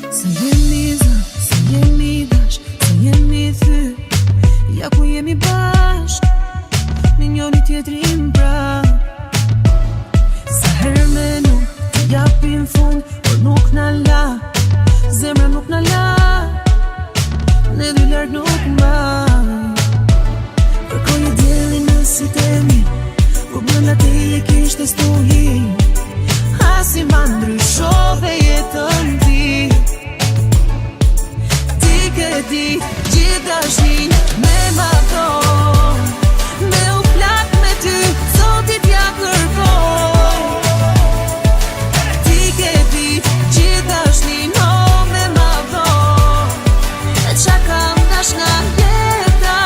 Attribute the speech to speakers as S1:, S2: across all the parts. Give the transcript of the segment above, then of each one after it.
S1: Se jemi zë, se jemi dash, se jemi thy. Ja ku jemi bashk, me njoni tjetrin pra. Sa herë me nuk të japim fund, por nuk na la, zemra nuk na la, ne dy larg nuk mbaj. Kërkoj e djeli në sytë e mi, por brenda teje kishte stuhi. Asi ma ndryshove jetën ti. Ti ke di gjithë dashnin me ma thon, me u plak me ty, zotit ja kërkoj. Ti ke di gjithë dashnin me ma thon, e qa kam dash nga jeta,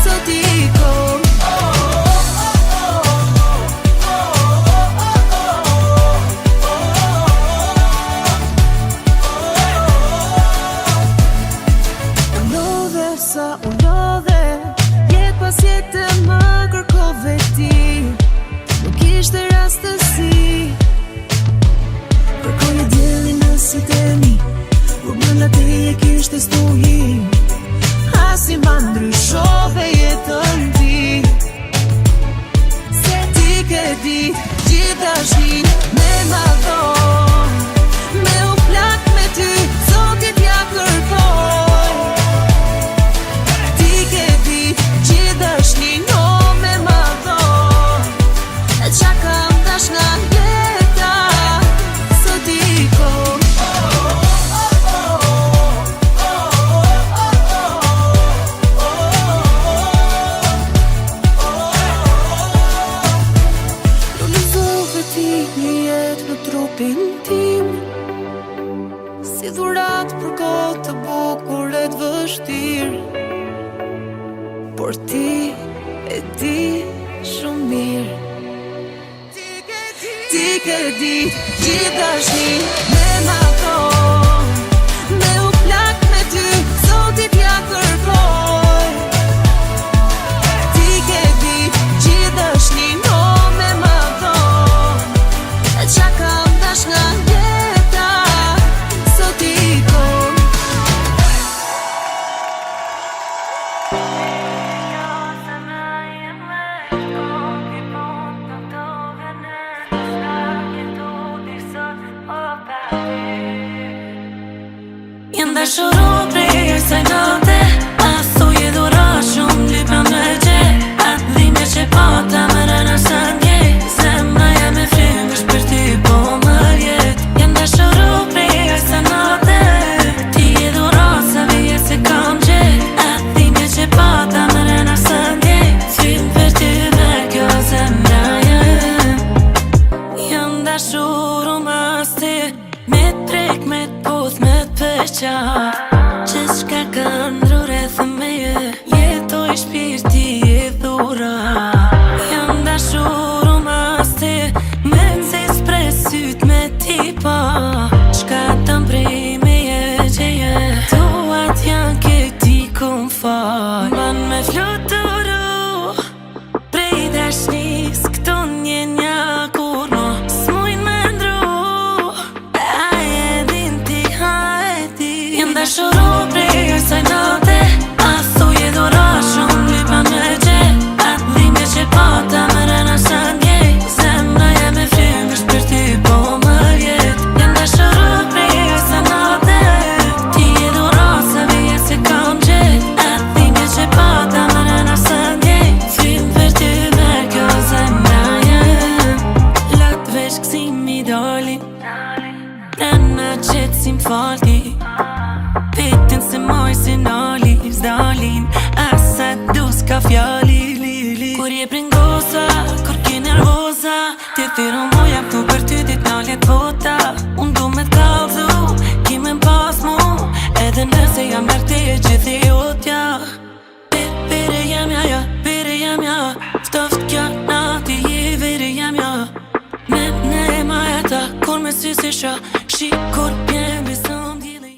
S1: sot i koj. Sa u lodhe, jet pas jetë më kërkove ti. Nuk ishte rastësi. Kërkoj e djeli në sytë e mi, por brenda teje kishte stuhi. Asi ma ndryshove jetën ti. Se ti ke di gjithë dashnin me ma thon, me u plak me ty, zotit ja kërkoj. Si dhurat për kohë të bukur e të vështirë, por ti e di shumë mirë. Ti ke di gjithë dashnin me ma thon, me u plak me ty, zotit ja kërkoj. Ti ke di gjithë dashnin me ma thon, e qa kam dash nga jeta, sot i kom.
S2: Jem dashuru prej kësaj nate, asu je dhura shumë lypa me gje. Atë dhime që pata më rëna sa ndjej, zemra jam e frymë është për ty po më vjet. Jem dashuru prej kësaj nate, ti je dhura sa vije se kam gje. Atë dhime që pata më rëna sa ndjej, frymë për ty me kjo zemra jem. Jem dashuru mas ti, me t'prek, me t'puth, me t'pëqa. Qës shka kanë rreth me je, jetoj shpirti e dhura. Jam dashuru mas ti, me nëzis prej syt me ti pa. Qka të mprej me je gjeje, tuat janë këti kum fal. Ban me fluturu prej dashnis, këto njenja kur no s'mujn me ndru. A e din ti, ha e di. Jem dashuru prej kësaj nate, asu je dhura shumë lypa me gje. Atë dhime që pata më rëna sa ndjej, zemra jam e frymë është për ty po më vjet. Jem dashuru prej kësaj nate, ti je dhura sa vije se kam gje. Atë dhime që pata më rëna sa ndjej, frymë për ty me kjo zemra jem. Lat veç kësimi dalin, rëna qetë si m'falti, pitin se moj si nali, zdalin, asa du s'ka fjali, li. Kur je pringosa, kur ki nervoza, ti thiro mu jam tu për ty dit nalet vota. Unë du me t'kallzu, ki me m'pas mu, edhe nëse jam lak te e gjithi jotja. Bere jam ja, bere jam ja, ftoft kja nati je vere jam ja. Me ne e ma jeta, kur me sy si sha,